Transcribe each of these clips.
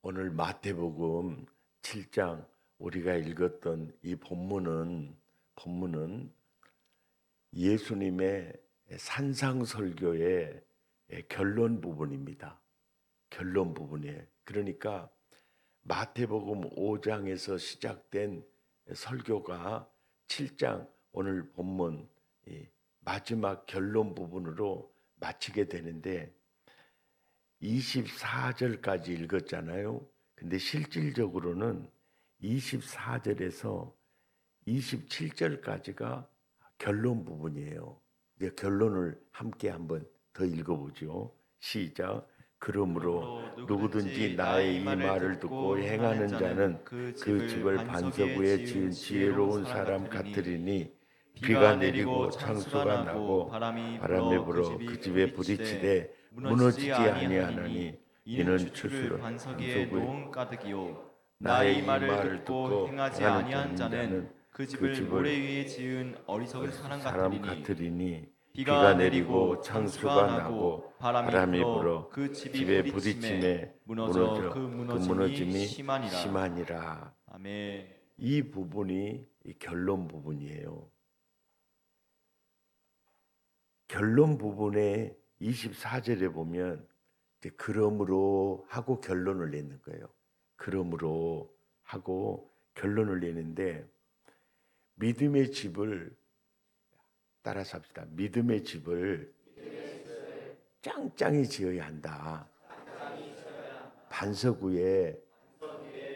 오늘 마태복음 7장 우리가 읽었던 이 본문은 예수님의 산상설교의 결론 부분입니다. 결론 부분이에요. 그러니까 마태복음 5장에서 시작된 설교가 7장 오늘 본문 마지막 결론 부분으로 마치게 되는데 24절까지 읽었잖아요. 근데 실질적으로는 24절에서 27절까지가 결론 부분이에요. 이제 결론을 함께 한번 더 읽어보죠. 시작. 그러므로 누구든지 나의 이 말을 듣고 행하는 자는 그 집을 반석 위에 지은 지혜로운 사람 같으리니 비가 내리고 창수가 나고 바람이 불어 그 집에 부딪히되 무너지지 아니하나니 이는 추수를 반석의 반석 위에 노음 가득이요 나의 나의 이 이 말을 말을 듣고 듣고 행하지 행하는 아니한 자는 그 그 집을 모래 집을 위에 지은 어리석은 사람 사람 같으리니 같으리니 비가 비가 내리고 내리고 창수가 창수가 나고 나고 바람이 바람이 불어 불어 그 집이 집에 부딪힘에 부딪힘에 무너져 그 무너져 그 무너짐이 무너짐이 심하니라. 심하니라. 아멘. 이 부분이 이 결론 부분이에요. 결론 부분에 24절에 보면 이제 그러므로 하고 결론을 내는 거예요. 그러므로 하고 결론을 내는데 믿음의 집을 따라서 합시다. 믿음의 집을 짱짱이 지어야 한다. 반석 위에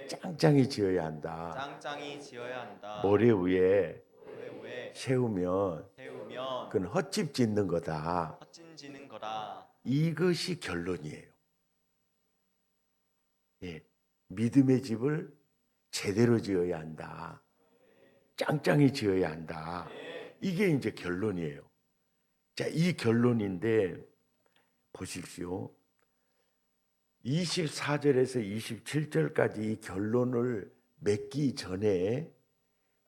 짱짱이 지어야 한다. 짱짱이 지어야 한다. 모래 위에 모래 위에 세우면 세우면 그건 헛집 짓는 거다. 헛짐지는 거라. 이것이 결론이에요. 예. 믿음의 집을 제대로 지어야 한다. 짱짱이 지어야 한다. 이게 이제 결론이에요. 자, 이 결론인데 보십시오. 24절에서 27절까지 이 결론을 맺기 전에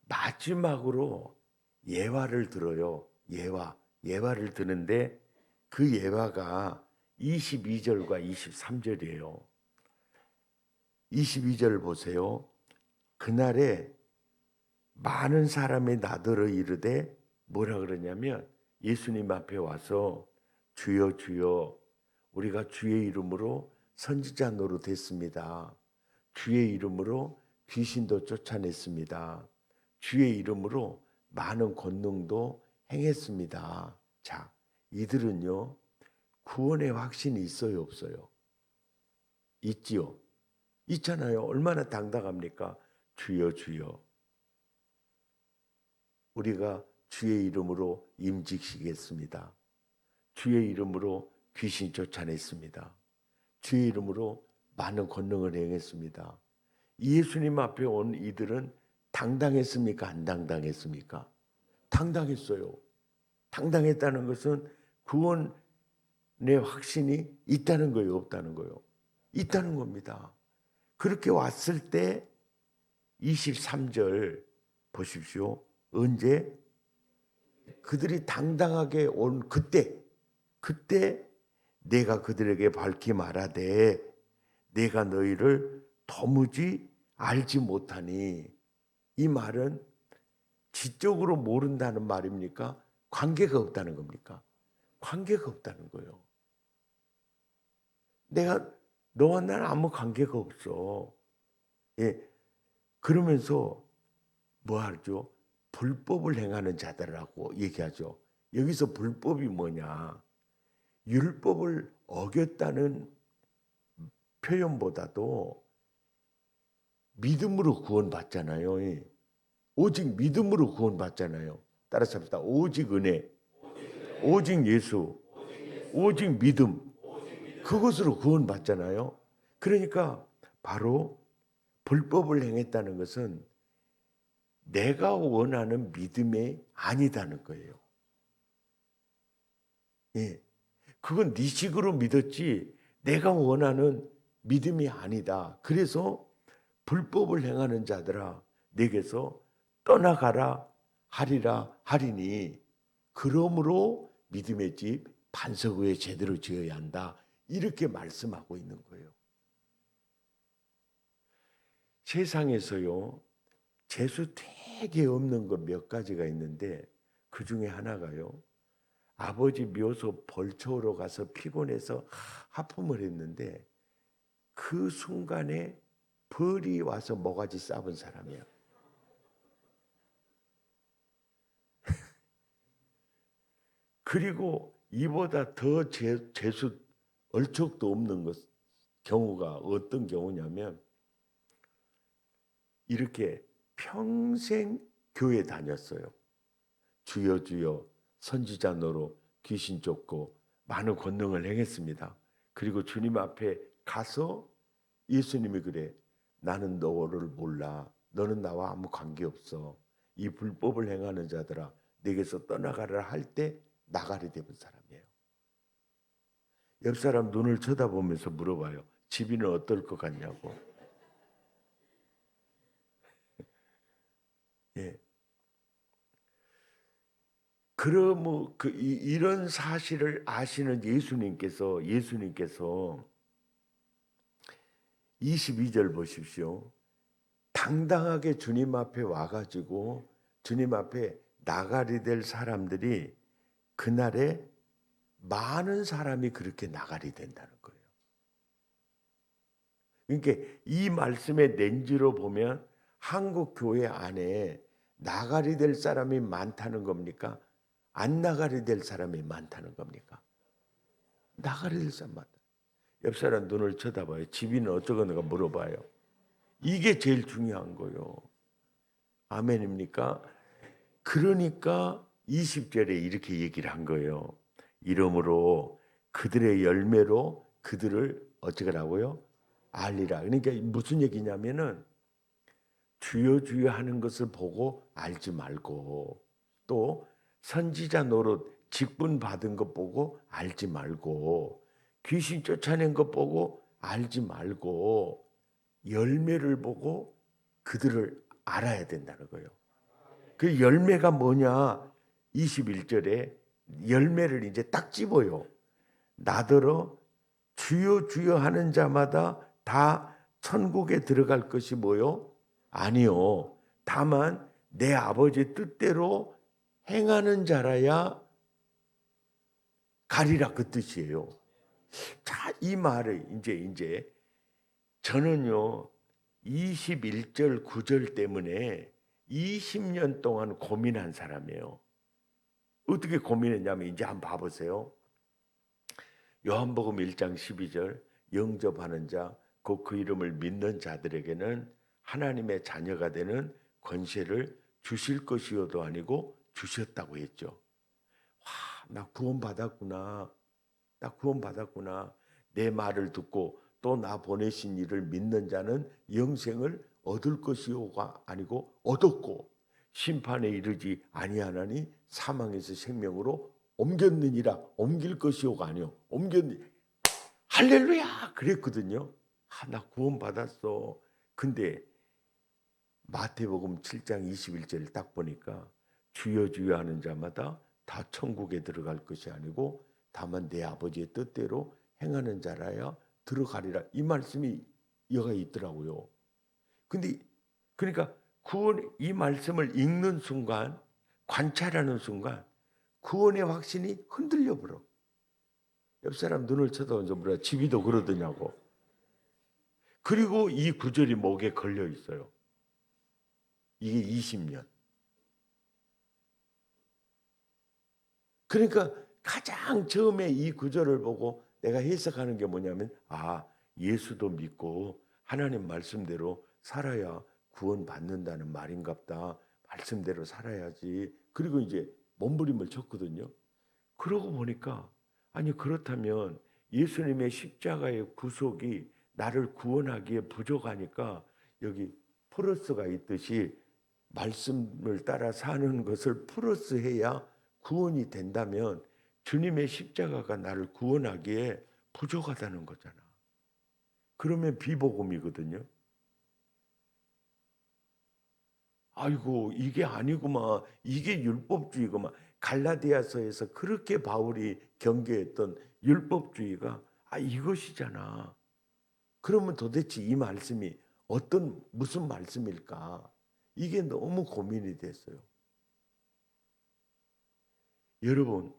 마지막으로 예화를 들어요. 예화를 드는데 그 예화가 22절과 23절이에요. 22절 보세요. 그날에 많은 사람이 나더러 이르되 뭐라 그러냐면 예수님 앞에 와서 주여 주여 우리가 주의 이름으로 선지자 노릇했습니다. 주의 이름으로 귀신도 쫓아냈습니다. 주의 이름으로 많은 권능도 행했습니다. 자, 이들은요 구원의 확신이 있어요 없어요? 있지요. 있잖아요. 얼마나 당당합니까? 주여 주여 우리가 주의 이름으로 임직시겠습니다. 주의 이름으로 귀신 쫓아냈습니다. 주의 이름으로 많은 권능을 행했습니다. 예수님 앞에 온 이들은 당당했습니까? 안 당당했습니까? 당당했어요. 당당했다는 것은 구원의 확신이 있다는 거예요, 없다는 거예요? 있다는 겁니다. 그렇게 왔을 때 23절 보십시오. 언제? 그들이 당당하게 온 그때 내가 그들에게 밝히 말하되 내가 너희를 도무지 알지 못하니. 이 말은 지적으로 모른다는 말입니까? 관계가 없다는 겁니까? 관계가 없다는 거예요. 내가 너와 나는 아무 관계가 없어. 예. 그러면서 뭐 하죠? 불법을 행하는 자들이라고 얘기하죠. 여기서 불법이 뭐냐? 율법을 어겼다는 표현보다도 믿음으로 구원받잖아요. 오직 믿음으로 구원받잖아요. 따라서 합시다. 오직 은혜, 오직 예수, 오직 믿음. 그것으로 구원받잖아요. 그러니까 바로 불법을 행했다는 것은 내가 원하는 믿음이 아니다는 거예요. 예. 그건 네 식으로 믿었지 내가 원하는 믿음이 아니다. 그래서 불법을 행하는 자들아 내게서 떠나가라 하리라 하리니 그러므로 믿음의 집 반석 위에 제대로 지어야 한다. 이렇게 말씀하고 있는 거예요. 세상에서요, 재수 되게 없는 거 몇 가지가 있는데 그 중에 하나가요, 아버지 묘소 벌초로 가서 피곤해서 하품을 했는데 그 순간에 벌이 와서 모가지 싸본 사람이야. 그리고 이보다 더 재수 얼척도 없는 경우가 어떤 경우냐면, 이렇게 평생 교회 다녔어요. 주여 주여 선지자 노로 귀신 쫓고 많은 권능을 행했습니다. 그리고 주님 앞에 가서 예수님이 그래, 나는 너를 몰라. 너는 나와 아무 관계없어. 이 불법을 행하는 자들아, 내게서 떠나가라 할 때 나가리 되는 사람이에요. 옆 사람 눈을 쳐다보면서 물어봐요. 집이는 어떨 것 같냐고. 예. 그러면 이런 사실을 아시는 예수님께서 22절 보십시오. 당당하게 주님 앞에 와가지고 주님 앞에 나가리 될 사람들이 그날에 많은 사람이 그렇게 나가리 된다는 거예요. 그러니까 이 말씀의 렌즈로 보면 한국 교회 안에 나가리 될 사람이 많다는 겁니까? 안 나가리 될 사람이 많다는 겁니까? 나가리 될 사람 많다. 옆 사람 눈을 쳐다봐요. 집이는 어쩌거나 물어봐요. 이게 제일 중요한 거예요. 아멘입니까? 그러니까 20절에 이렇게 얘기를 한 거예요. 이러므로 그들의 열매로 그들을 어쩌라고요? 알리라. 그러니까 무슨 얘기냐면은 주여 주여 하는 것을 보고 알지 말고, 또 선지자 노릇 직분 받은 것 보고 알지 말고, 귀신 쫓아낸 것 보고 알지 말고, 열매를 보고 그들을 알아야 된다는 거예요. 그 열매가 뭐냐? 21절에 열매를 이제 딱 집어요. 나더러 주여 주여 하는 자마다 다 천국에 들어갈 것이 뭐요? 아니요. 다만 내 아버지 뜻대로 행하는 자라야 가리라, 그 뜻이에요. 자, 이 말을 이제 저는요 21절 9절 때문에 20년 동안 고민한 사람이에요. 어떻게 고민했냐면 이제 한번 봐보세요. 요한복음 1장 12절, 영접하는 자 곧 그 이름을 믿는 자들에게는 하나님의 자녀가 되는 권세를 주실 것이요도 아니고 주셨다고 했죠. 와, 나 구원받았구나. 나 구원받았구나. 내 말을 듣고 또 나 보내신 이를 믿는 자는 영생을 얻을 것이요가 아니고 얻었고, 심판에 이르지 아니하나니 사망에서 생명으로 옮겼느니라. 옮길 것이요가 아니요 옮겼니. 할렐루야 그랬거든요. 나 구원받았어. 근데 마태복음 7장 21절을 딱 보니까 주여 주여 하는 자마다 다 천국에 들어갈 것이 아니고 다만 내 아버지의 뜻대로 행하는 자라야 들어가리라, 이 말씀이 여가 있더라고요. 근데 그러니까 구원, 이 말씀을 읽는 순간, 관찰하는 순간 구원의 확신이 흔들려 버려. 옆 사람 눈을 쳐다보면서 물어, 집이도 그러더냐고. 그리고 이 구절이 목에 걸려 있어요. 이게 20년. 그러니까 가장 처음에 이 구절을 보고 내가 해석하는 게 뭐냐면, 예수도 믿고 하나님 말씀대로 살아야 구원받는다는 말인갑다. 말씀대로 살아야지. 그리고 이제 몸부림을 쳤거든요. 그러고 보니까, 아니 그렇다면 예수님의 십자가의 구속이 나를 구원하기에 부족하니까 여기 플러스가 있듯이 말씀을 따라 사는 것을 플러스해야 구원이 된다면 주님의 십자가가 나를 구원하기에 부족하다는 거잖아. 그러면 비복음이거든요. 아이고 이게 아니구만, 이게 율법주의구만. 갈라디아서에서 그렇게 바울이 경계했던 율법주의가 이것이잖아. 그러면 도대체 이 말씀이 무슨 말씀일까? 이게 너무 고민이 됐어요. 여러분,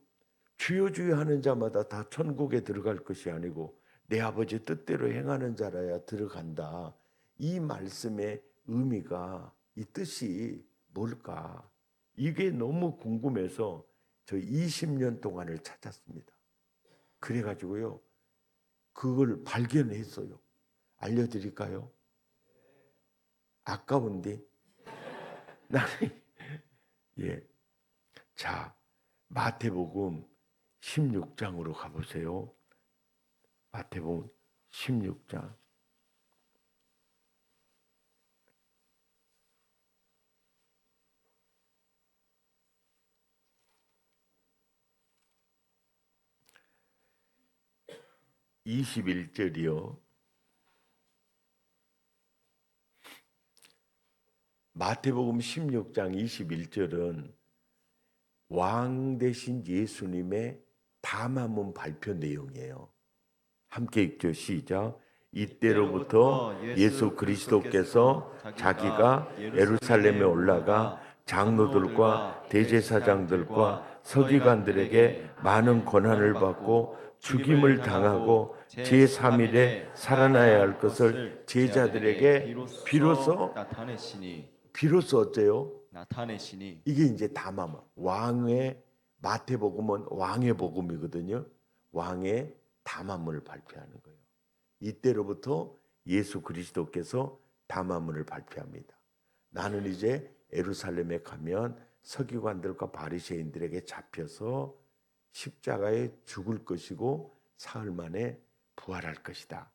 주여 주여 하는 자마다 다 천국에 들어갈 것이 아니고 내 아버지 뜻대로 행하는 자라야 들어간다. 이 말씀의 의미가, 이 뜻이 뭘까? 이게 너무 궁금해서 저 20년 동안을 찾았습니다. 그래가지고요, 그걸 발견했어요. 알려드릴까요? 아까운데 나는 예. 자, 마태복음 16장으로 가보세요. 마태복음 16장. (21절이요) 마태복음 16장 21절은 왕 되신 예수님의 담화문 발표 내용이에요. 함께 읽죠. 시작. 이때로부터 예수 그리스도께서 자기가 예루살렘에 올라가 장로들과 대제사장들과 서기관들에게 많은 고난을 받고 죽임을 당하고 제3일에 살아나야 할 것을 제자들에게 비로소 어째요? 나타내시니. 이게 이제 담화. 왕의 마태복음은 왕의 복음이거든요. 왕의 담화문을 발표하는 거예요. 이때로부터 예수 그리스도께서 담화문을 발표합니다. 나는 이제 예루살렘에 가면 서기관들과 바리새인들에게 잡혀서 십자가에 죽을 것이고 사흘 만에 부활할 것이다.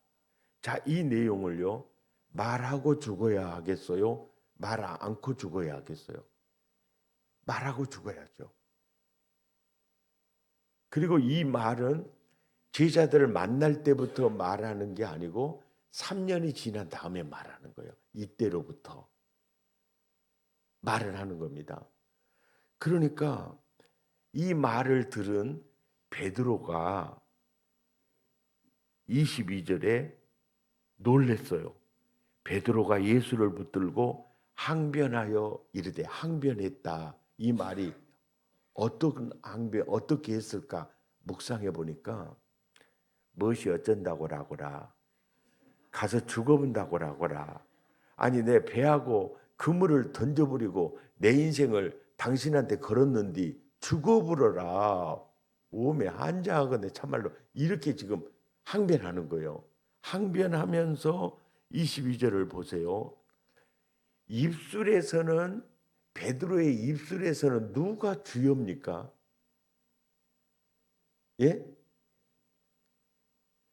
자, 이 내용을요, 말하고 죽어야 하겠어요? 말 않고 죽어야 하겠어요? 말하고 죽어야죠. 그리고 이 말은 제자들을 만날 때부터 말하는 게 아니고 3년이 지난 다음에 말하는 거예요. 이때로부터 말을 하는 겁니다. 그러니까 이 말을 들은 베드로가 22절에 놀랬어요. 베드로가 예수를 붙들고 항변하여 이르되, 항변했다. 이 말이 어떻게 했을까 묵상해 보니까, 무엇이 어쩐다고라고라, 가서 죽어본다고라고라, 아니 내 배하고 그물을 던져버리고 내 인생을 당신한테 걸었는디 죽어버려라, 오매 한자하거네. 참말로 이렇게 지금 항변하는 거예요. 항변하면서 22절을 보세요. 입술에서는, 베드로의 입술에서는 누가 주여입니까? 예?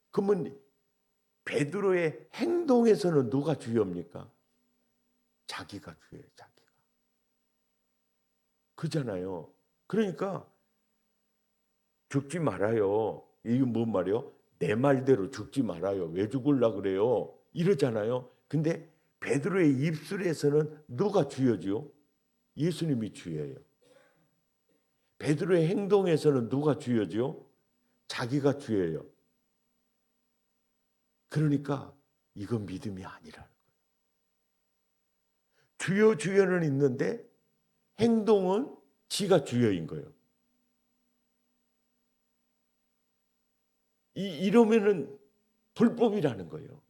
그러면 베드로의 행동에서는 누가 주여입니까? 자기가 주여예요. 자기가. 그잖아요. 그러니까 죽지 말아요. 이게 뭔 말이요? 내 말대로 죽지 말아요. 왜 죽으려고 그래요? 이러잖아요. 근데 베드로의 입술에서는 누가 주여지요? 예수님이 주여예요. 베드로의 행동에서는 누가 주여지요? 자기가 주여예요. 그러니까 이건 믿음이 아니라는 거예요. 주여 주여는 있는데 행동은 지가 주여인 거예요. 이러면은 불법이라는 거예요.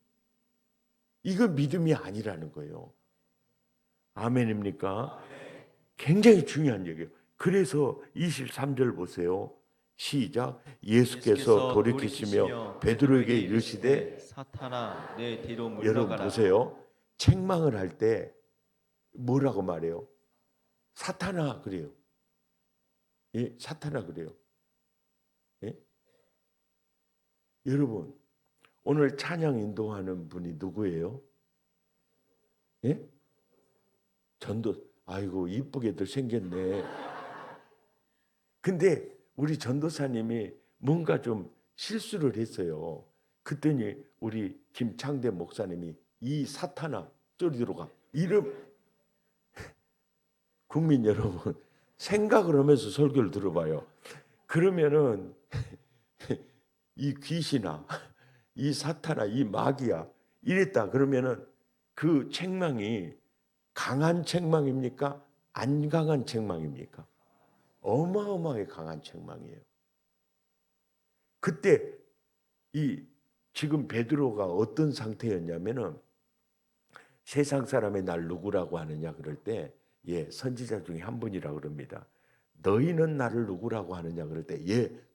이건 믿음이 아니라는 거예요. 아멘입니까? 굉장히 중요한 얘기예요. 그래서 23절 보세요. 시작. 예수께서 돌이키시며 베드로에게 이르시되, 사탄아 내 뒤로 물러가라. 여러분 보세요. 책망을 할 때 뭐라고 말해요? 사탄아 그래요. 예, 사탄아 그래요. 예? 여러분, 오늘 찬양 인도하는 분이 누구예요? 예? 아이고 이쁘게들 생겼네. 근데 우리 전도사님이 뭔가 좀 실수를 했어요. 그랬더니 우리 김창대 목사님이, 이 사탄아 저리로 가. 이름, 국민 여러분, 생각을 하면서 설교를 들어봐요. 그러면은 이 귀신아, 이 사탄아, 이 마귀야 이랬다 그러면은 그 책망이 강한 책망입니까? 안 강한 책망입니까? 어마어마하게 강한 책망이에요. 그때 이 지금 베드로가 어떤 상태였냐면은 세상 사람의 날 누구라고 하느냐 그럴 때 선지자 중에 한 분이라고 그럽니다. 너희는 나를 누구라고 하느냐 그럴 때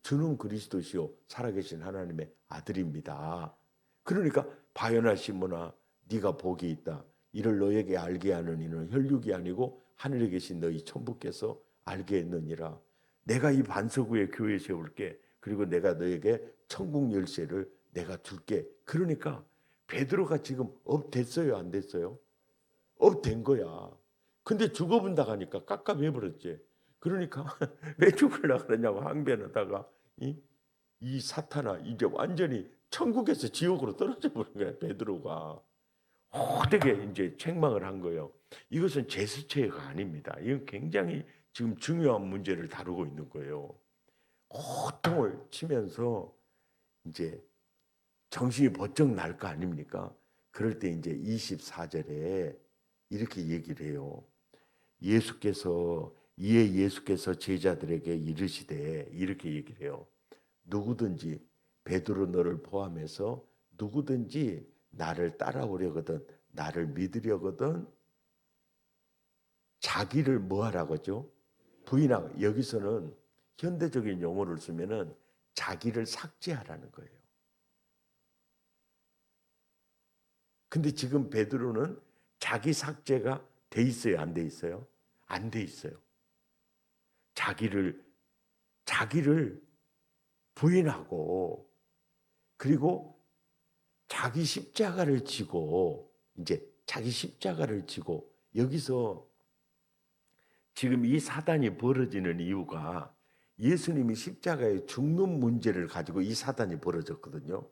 주는 그리스도시요 살아계신 하나님의 아들입니다. 그러니까 바요나 시몬아 네가 복이 있다. 이를 너에게 알게 하는 이는 혈육이 아니고 하늘에 계신 너희 천부께서 알게 했느니라. 내가 이 반석 위에 교회 세울게. 그리고 내가 너에게 천국 열쇠를 내가 줄게. 그러니까 베드로가 지금 업 됐어요, 안 됐어요? 업 된 거야. 근데 죽어본다 하니까 깝깝해버렸지. 그러니까 왜 죽으려고 그러냐고 항변하다가 이 사탄아 이제 완전히 천국에서 지옥으로 떨어져 버린 거야, 베드로가. 호되게 이제 책망을 한 거예요. 이것은 제스처가 아닙니다. 이건 굉장히 지금 중요한 문제를 다루고 있는 거예요. 호통을 치면서 이제 정신이 번쩍 날 거 아닙니까? 그럴 때 이제 24절에 이렇게 얘기를 해요. 예수께서 제자들에게 이르시되 이렇게 얘기를 해요. 누구든지 베드로 너를 포함해서 누구든지 나를 따라오려거든 나를 믿으려거든 자기를 뭐하라고 하죠? 부인하고 여기서는 현대적인 용어를 쓰면은 자기를 삭제하라는 거예요. 근데 지금 베드로는 자기 삭제가 돼 있어요, 안 돼 있어요? 안 돼 있어요. 자기를 부인하고 그리고 자기 십자가를 지고 여기서 지금 이 사단이 벌어지는 이유가 예수님이 십자가에 죽는 문제를 가지고 이 사단이 벌어졌거든요.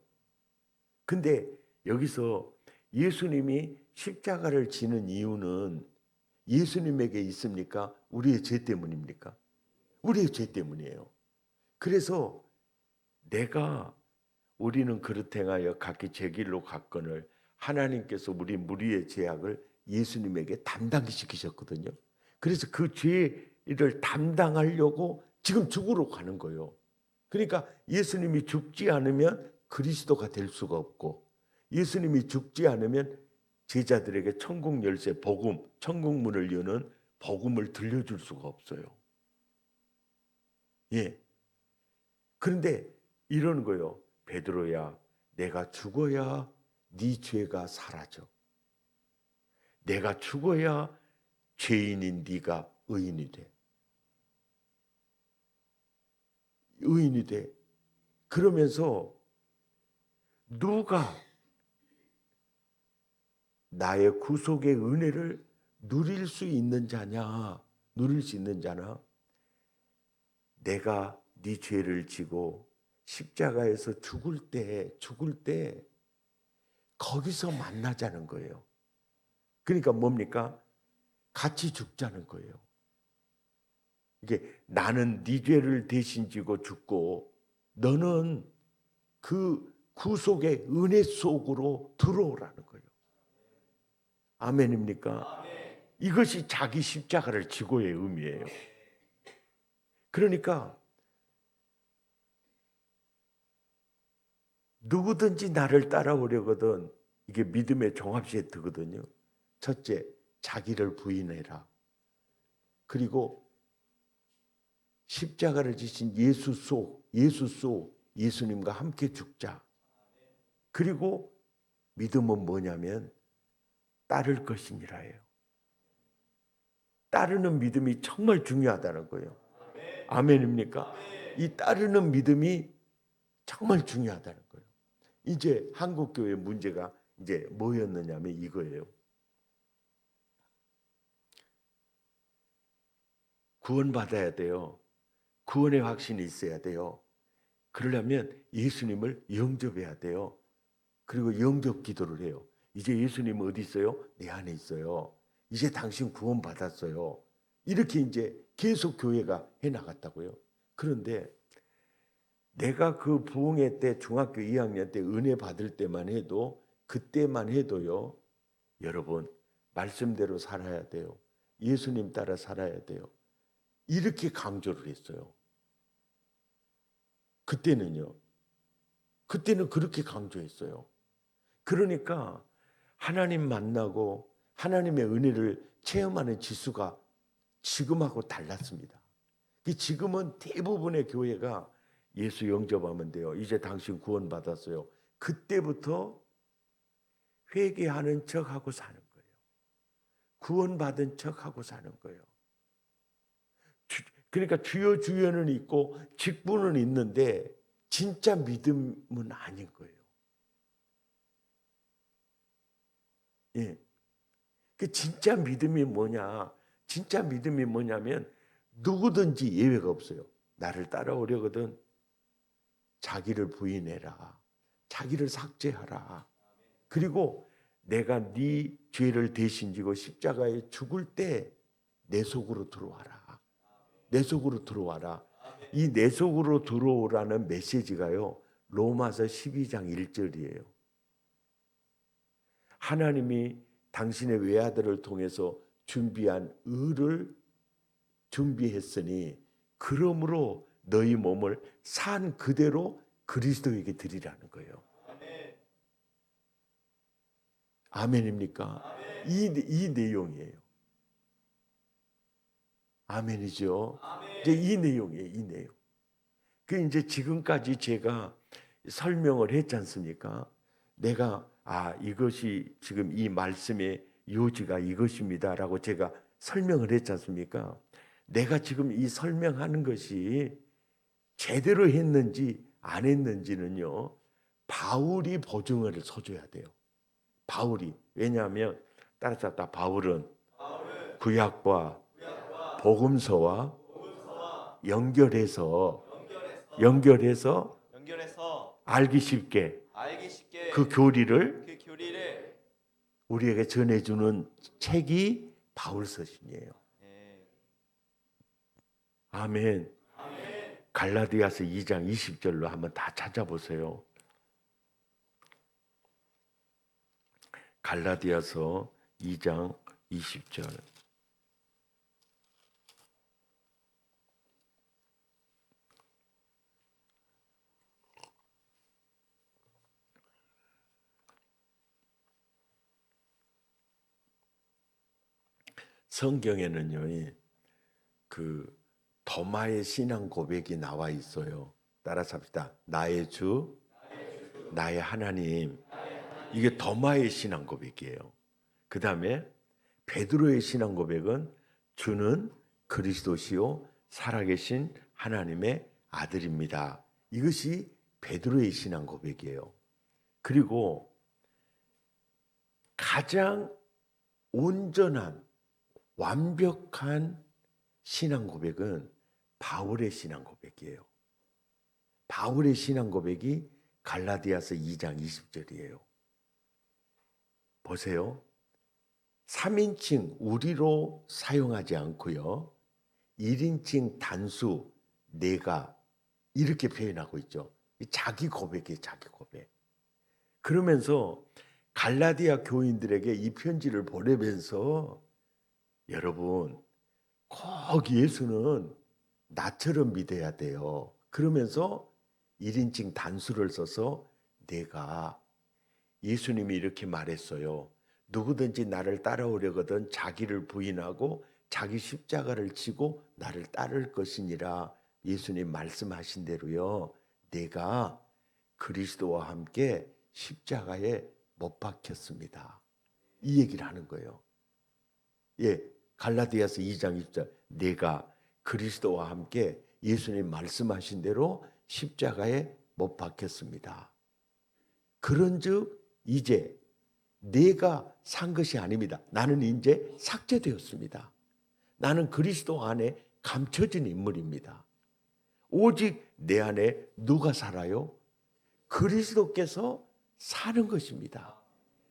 근데 여기서 예수님이 십자가를 지는 이유는 예수님에게 있습니까? 우리의 죄 때문입니까? 우리의 죄 때문이에요. 그래서 우리는 그릇 행하여 각기 제 길로 갔거늘 하나님께서 우리 무리의 죄악을 예수님에게 담당히 시키셨거든요. 그래서 그 죄를 담당하려고 지금 죽으러 가는 거예요. 그러니까 예수님이 죽지 않으면 그리스도가 될 수가 없고 예수님이 죽지 않으면 제자들에게 천국 열쇠, 복음, 천국 문을 여는 복음을 들려줄 수가 없어요. 그런데 이러는 거예요. 베드로야, 내가 죽어야 네 죄가 사라져. 내가 죽어야 죄인인 네가 의인이 돼. 의인이 돼. 그러면서 누가 나의 구속의 은혜를 누릴 수 있는 자냐? 누릴 수 있는 자나? 내가 네 죄를 지고 십자가에서 죽을 때 거기서 만나자는 거예요. 그러니까 뭡니까? 같이 죽자는 거예요. 이게 나는 네 죄를 대신 지고 죽고 너는 그 구속의 은혜 속으로 들어오라는 거예요. 아멘입니까? 이것이 자기 십자가를 지고의 의미예요. 그러니까 누구든지 나를 따라오려거든 이게 믿음의 종합 세트거든요. 첫째, 자기를 부인해라. 그리고 십자가를 지신 예수 속 예수님과 함께 죽자. 그리고 믿음은 뭐냐면 따를 것이니라예요. 따르는 믿음이 정말 중요하다는 거예요. 아멘입니까? 이 따르는 믿음이 정말 중요하다는 거예요. 이제 한국 교회 문제가 이제 뭐였느냐면 이거예요. 구원받아야 돼요. 구원의 확신이 있어야 돼요. 그러려면 예수님을 영접해야 돼요. 그리고 영접 기도를 해요. 이제 예수님 어디 있어요? 내 안에 있어요. 이제 당신 구원받았어요. 이렇게 이제 계속 교회가 해나갔다고요. 그런데 내가 그 부흥회 때 중학교 2학년 때 은혜 받을 때만 해도 그때만 해도요. 여러분 말씀대로 살아야 돼요. 예수님 따라 살아야 돼요. 이렇게 강조를 했어요. 그때는요. 그때는 그렇게 강조했어요. 그러니까 하나님 만나고 하나님의 은혜를 체험하는 지수가 지금하고 달랐습니다. 지금은 대부분의 교회가 예수 영접하면 돼요. 이제 당신 구원받았어요. 그때부터 회개하는 척하고 사는 거예요. 구원받은 척하고 사는 거예요. 그러니까 주여 주여는 있고 직분은 있는데 진짜 믿음은 아닌 거예요. 예. 그 진짜 믿음이 뭐냐? 진짜 믿음이 뭐냐면 누구든지 예외가 없어요. 나를 따라오려거든 자기를 부인해라. 자기를 삭제하라. 그리고 내가 네 죄를 대신 지고 십자가에 죽을 때 내 속으로 들어와라. 내 속으로 들어와라. 이 내 속으로 들어오라는 메시지가요. 로마서 12장 1절이에요. 하나님이 당신의 외아들을 통해서 준비한 의를 준비했으니 그러므로 너희 몸을 산 그대로 그리스도에게 드리라는 거예요. 아멘입니까? 아멘. 이 내용이에요. 아멘이죠. 이제 이 내용이에요. 이 내용. 그 이제 지금까지 제가 설명을 했지 않습니까? 내가 이것이 지금 이 말씀의 요지가 이것입니다라고 제가 설명을 했지 않습니까? 내가 지금 이 설명하는 것이 제대로 했는지 안 했는지는요. 바울이 보증을 서줘야 돼요. 바울이. 왜냐하면 따라서 바울은 구약과 복음서와 연결해서 알기 쉽게 그 교리를 우리에게 전해주는 책이 바울 서신이에요. 아멘. 갈라디아서 2장 20절로 한번 다 찾아보세요. 갈라디아서 2장 20절. 성경에는요, 그 도마의 신앙 고백이 나와 있어요. 따라서 합시다. 나의 주, 나의 하나님. 이게 도마의 신앙 고백이에요. 그 다음에 베드로의 신앙 고백은 주는 그리스도시요 살아계신 하나님의 아들입니다. 이것이 베드로의 신앙 고백이에요. 그리고 가장 온전한 완벽한 신앙 고백은 바울의 신앙 고백이에요. 바울의 신앙 고백이 갈라디아서 2장 20절이에요. 보세요. 3인칭 우리로 사용하지 않고요. 1인칭 단수 내가 이렇게 표현하고 있죠. 자기 고백이에요. 자기 고백. 그러면서 갈라디아 교인들에게 이 편지를 보내면서 여러분 꼭 예수는 나처럼 믿어야 돼요. 그러면서 1인칭 단수를 써서 내가 예수님이 이렇게 말했어요. 누구든지 나를 따라오려거든 자기를 부인하고 자기 십자가를 지고 나를 따를 것이니라. 예수님 말씀하신 대로요. 내가 그리스도와 함께 십자가에 못 박혔습니다. 이 얘기를 하는 거예요. 예, 갈라디아서 2장 20절. 내가 그리스도와 함께 예수님 말씀하신 대로 십자가에 못 박혔습니다. 그런즉 이제 내가 산 것이 아닙니다. 나는 이제 삭제되었습니다. 나는 그리스도 안에 감춰진 인물입니다. 오직 내 안에 누가 살아요? 그리스도께서 사는 것입니다.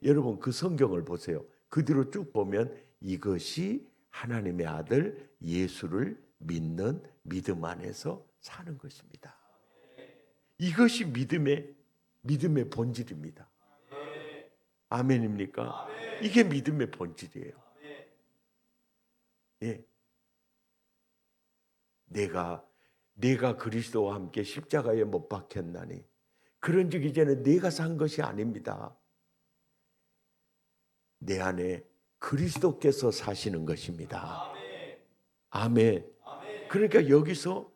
여러분 그 성경을 보세요. 그 뒤로 쭉 보면 이것이 하나님의 아들 예수를 믿는 믿음 안에서 사는 것입니다. 이것이 믿음의 본질입니다. 아멘입니까? 이게 믿음의 본질이에요. 예. 내가 그리스도와 함께 십자가에 못 박혔나니 그런 적 이제는 내가 산 것이 아닙니다. 내 안에 그리스도께서 사시는 것입니다. 아멘. 그러니까 여기서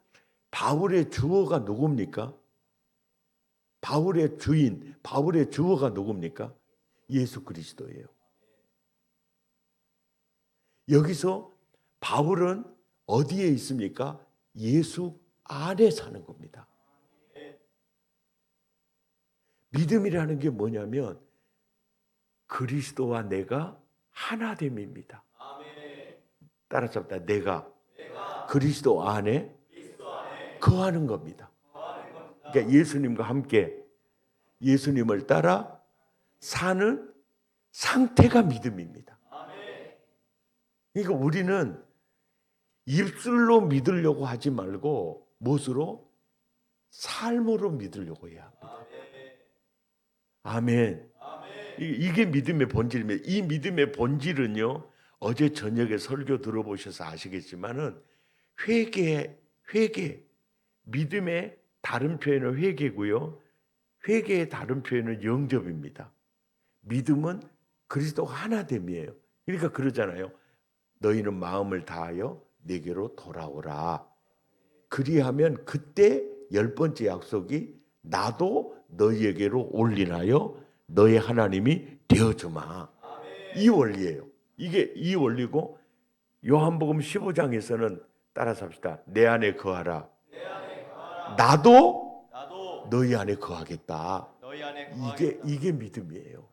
바울의 주어가 누굽니까? 바울의 주인, 바울의 주어가 누굽니까? 예수 그리스도예요. 여기서 바울은 어디에 있습니까? 예수 안에 사는 겁니다. 믿음이라는 게 뭐냐면 그리스도와 내가 하나됨입니다. 따라서 내가 그리스도 안에 거하는 겁니다. 그러니까 예수님과 함께 예수님을 따라 사는 상태가 믿음입니다. 그러니까 우리는 입술로 믿으려고 하지 말고 무엇으로? 삶으로 믿으려고 해야 합니다. 아멘. 이게 믿음의 본질입니다. 이 믿음의 본질은요, 어제 저녁에 설교 들어보셔서 아시겠지만은 회개, 믿음의 다른 표현은 회개고요. 회개의 다른 표현은 영접입니다. 믿음은 그리스도가 하나됨이에요. 그러니까 그러잖아요. 너희는 마음을 다하여 내게로 돌아오라. 그리하면 그때 10번째 약속이 나도 너희에게로 올리나요? 너희 하나님이 되어주마. 이 원리예요. 이게 이 원리고 요한복음 15장에서는 따라서 합시다. 내 안에 거하라. 나도 너희 안에 거하겠다. 이게 믿음이에요.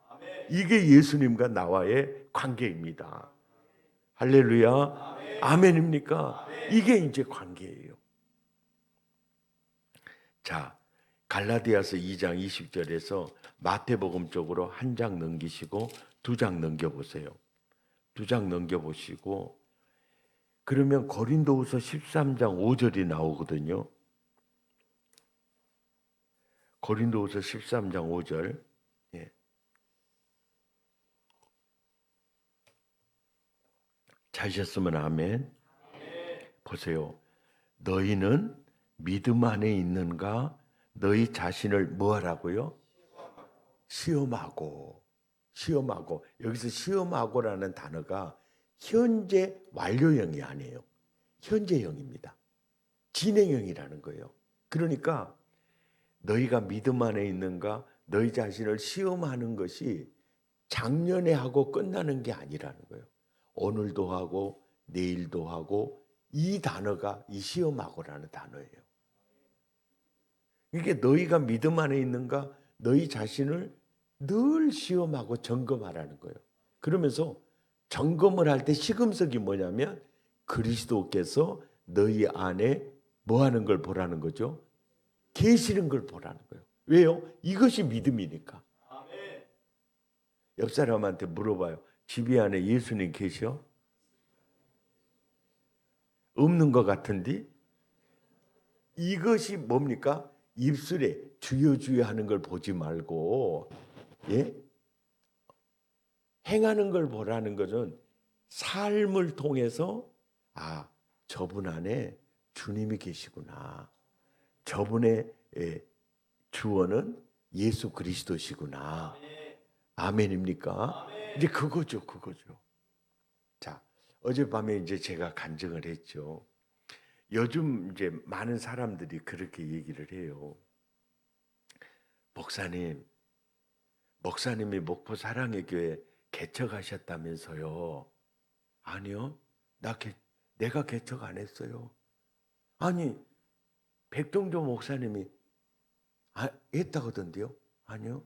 이게 예수님과 나와의 관계입니다. 할렐루야. 아멘입니까? 이게 이제 관계예요. 자, 갈라디아서 2장 20절에서 마태복음 쪽으로 한 장 넘기시고 2장 넘겨보세요. 2장 넘겨보시고 그러면 고린도후서 13장 5절이 나오거든요. 고린도후서 13장 5절. 예. 찾으셨으면 아멘. 보세요. 너희는 믿음 안에 있는가? 너희 자신을 뭐 하라고요? 시험하고. 여기서 시험하고라는 단어가 현재 완료형이 아니에요. 현재형입니다. 진행형이라는 거예요. 그러니까 너희가 믿음 안에 있는가? 너희 자신을 시험하는 것이 작년에 하고 끝나는 게 아니라는 거예요. 오늘도 하고 내일도 하고 이 단어가 이 시험하고라는 단어예요. 이게 너희가 믿음 안에 있는가? 너희 자신을 늘 시험하고 점검하라는 거예요. 그러면서 점검을 할 때 시금석이 뭐냐면 그리스도께서 너희 안에 뭐 하는 걸 보라는 거죠? 계시는 걸 보라는 거예요. 왜요? 이것이 믿음이니까. 옆 사람한테 물어봐요. 집이 안에 예수님 계셔? 없는 것 같은데? 이것이 뭡니까? 입술에 주여 하는 걸 보지 말고 예? 행하는 걸 보라는 것은 삶을 통해서 아, 저분 안에 주님이 계시구나. 저분의 주어는 예수 그리스도시구나. 아멘입니까? 이제 그거죠. 자, 어젯밤에 이제 제가 간증을 했죠. 요즘 이제 많은 사람들이 그렇게 얘기를 해요. 목사님이 목포 사랑의 교회 개척하셨다면서요. 아니요. 내가 개척 안 했어요. 아니, 백동조 목사님이 했다거든요. 아니요.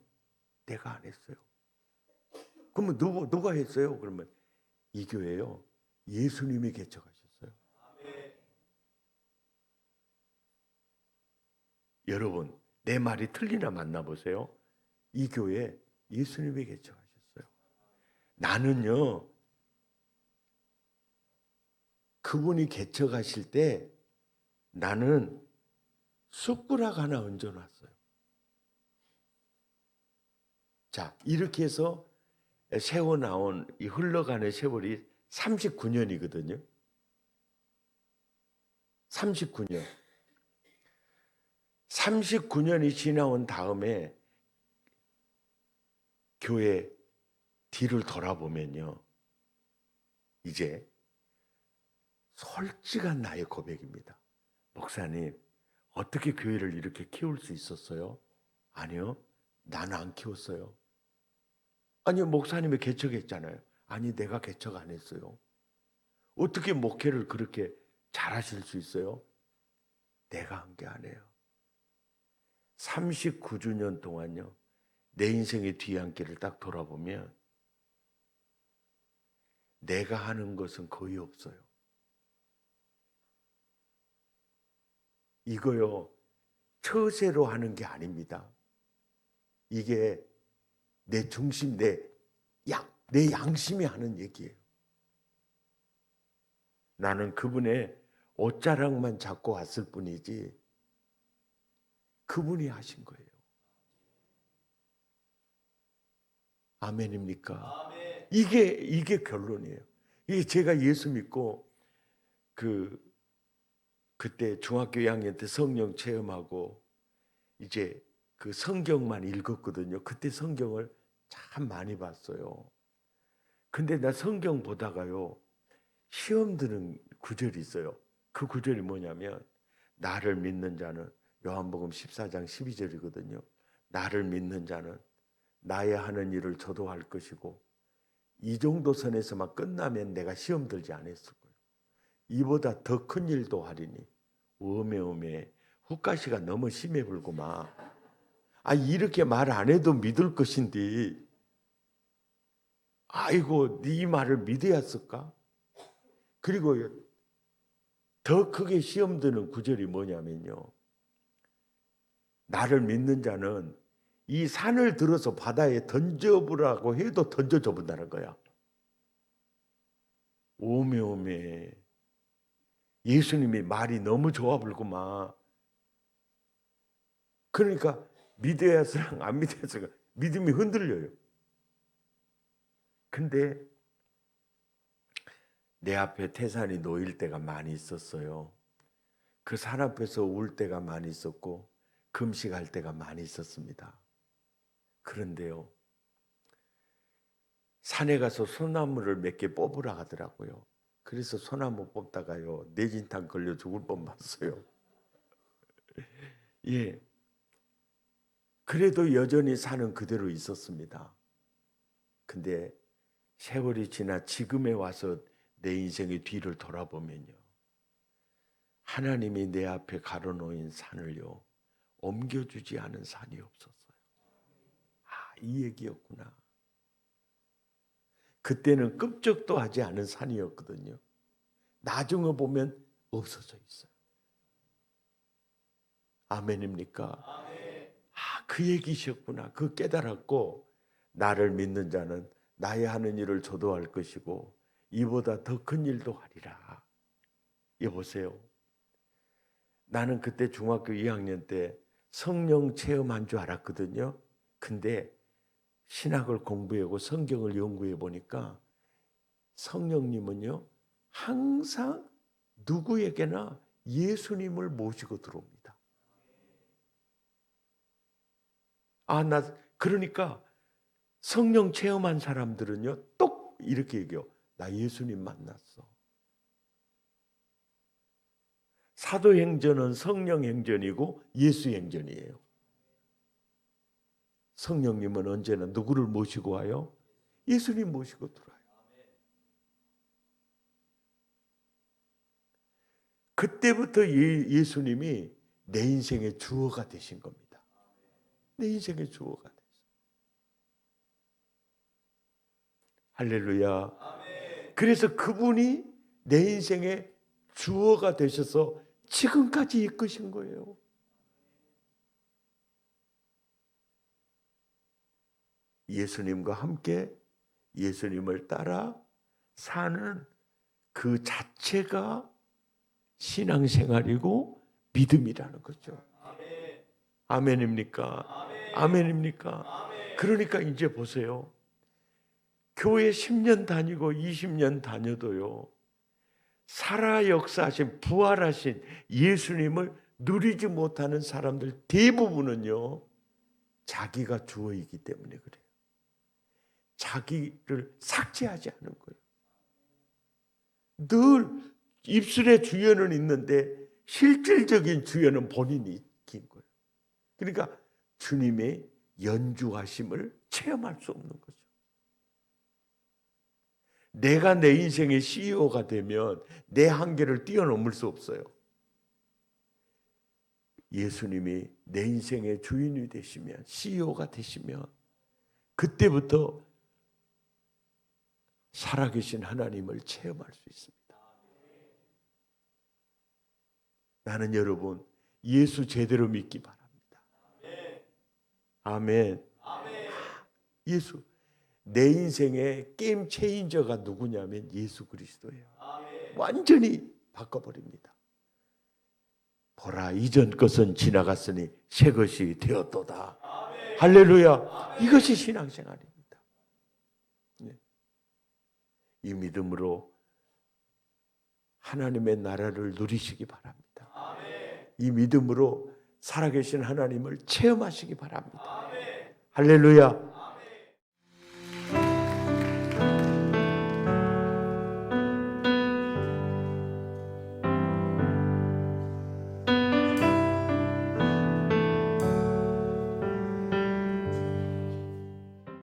내가 안 했어요. 그러면 누가 했어요? 그러면 이 교회요. 예수님이 개척하셨어요. 여러분, 내 말이 틀리나 만나보세요. 이 교회 예수님이 개척하셨어요. 나는요. 그분이 개척하실 때 나는 숟가락 하나 얹어놨어요. 자, 이렇게 해서 세워나온 이 흘러가는 세월이 39년이거든요. 39년. 39년이 지나온 다음에 교회 뒤를 돌아보면요. 이제 솔직한 나의 고백입니다. 목사님, 어떻게 교회를 이렇게 키울 수 있었어요? 아니요, 나는 안 키웠어요. 아니요, 목사님이 개척했잖아요. 아니, 내가 개척 안 했어요. 어떻게 목회를 그렇게 잘하실 수 있어요? 내가 한 게 아니에요. 39주년 동안요, 내 인생의 뒤안길을 딱 돌아보면 내가 하는 것은 거의 없어요. 이거요, 처세로 하는 게 아닙니다. 이게 내 중심, 내 양심이 하는 얘기예요. 나는 그분의 옷자락만 잡고 왔을 뿐이지 그분이 하신 거예요. 아멘입니까? 아멘. 이게 결론이에요. 이게 제가 예수 믿고 그때 중학교 2학년 때 성령 체험하고 이제 그 성경만 읽었거든요. 그때 성경을 참 많이 봤어요. 근데 나 성경 보다가요, 시험 드는 구절이 있어요. 그 구절이 뭐냐면, 나를 믿는 자는, 요한복음 14장 12절이거든요. 나를 믿는 자는 나의 하는 일을 저도 할 것이고, 이 정도 선에서만 끝나면 내가 시험 들지 않았을 거예요. 이보다 더 큰 일도 하리니. 어메 훅가시가 너무 심해 불구만. 이렇게 말 안 해도 믿을 것인데, 아이고, 네 말을 믿어야 쓸까? 그리고 더 크게 시험 드는 구절이 뭐냐면요, 나를 믿는 자는 이 산을 들어서 바다에 던져보라고 해도 던져줘 본다는 거야. 오메 예수님이 말이 너무 좋아 불구만. 그러니까 믿어야 쓰랑 안 믿어야 쓰랑 믿음이 흔들려요. 근데 내 앞에 태산이 놓일 때가 많이 있었어요. 그 산 앞에서 울 때가 많이 있었고 금식할 때가 많이 있었습니다. 그런데요, 산에 가서 소나무를 몇 개 뽑으라 하더라고요. 그래서 소나무 뽑다가요, 뇌진탕 걸려 죽을 뻔봤어요. 예. 그래도 여전히 산은 그대로 있었습니다. 근데 세월이 지나 지금에 와서 내 인생의 뒤를 돌아보면요, 하나님이 내 앞에 가로놓인 산을요, 옮겨주지 않은 산이 없었어요. 이 얘기였구나. 그때는 끔찍도 하지 않은 산이었거든요. 나중에 보면 없어져 있어요. 아멘입니까? 아멘. 그 얘기셨구나. 그 깨달았고, 나를 믿는 자는 나의 하는 일을 저도 할 것이고 이보다 더 큰 일도 하리라. 여보세요. 나는 그때 중학교 2학년 때 성령 체험한 줄 알았거든요. 근데 신학을 공부하고 성경을 연구해 보니까 성령님은요, 항상 누구에게나 예수님을 모시고 들어옵니다. 그러니까 성령 체험한 사람들은요, 똑 이렇게 얘기해요. 나 예수님 만났어. 사도행전은 성령행전이고 예수행전이에요. 성령님은 언제나 누구를 모시고 와요? 예수님 모시고 들어와요. 그때부터 예수님이 내 인생의 주어가 되신 겁니다. 내 인생의 주어가 됐어요. 할렐루야. 그래서 그분이 내 인생의 주어가 되셔서 지금까지 이끄신 거예요. 예수님과 함께 예수님을 따라 사는 그 자체가 신앙생활이고 믿음이라는 거죠. 아멘입니까? 아멘입니까? 그러니까 이제 보세요. 교회 10년 다니고 20년 다녀도요, 살아 역사하신 부활하신 예수님을 누리지 못하는 사람들 대부분은요, 자기가 주어이기 때문에 그래요. 자기를 삭제하지 않은 거예요. 늘 입술에 주여는 있는데 실질적인 주여는 본인이 긴 거예요. 그러니까 주님의 연주하심을 체험할 수 없는 거죠. 내가 내 인생의 CEO가 되면 내 한계를 뛰어넘을 수 없어요. 예수님이 내 인생의 주인이 되시면, CEO가 되시면 그때부터 살아계신 하나님을 체험할 수 있습니다. 나는 여러분 예수 제대로 믿기 바랍니다. 아멘. 예수, 내 인생의 게임 체인저가 누구냐면 예수 그리스도예요. 완전히 바꿔버립니다. 보라, 이전 것은 지나갔으니 새 것이 되었도다. 할렐루야. 이것이 신앙생활입니다. 이 믿음으로 하나님의 나라를 누리시기 바랍니다. 이 믿음으로 살아계신 하나님을 체험하시기 바랍니다. 할렐루야.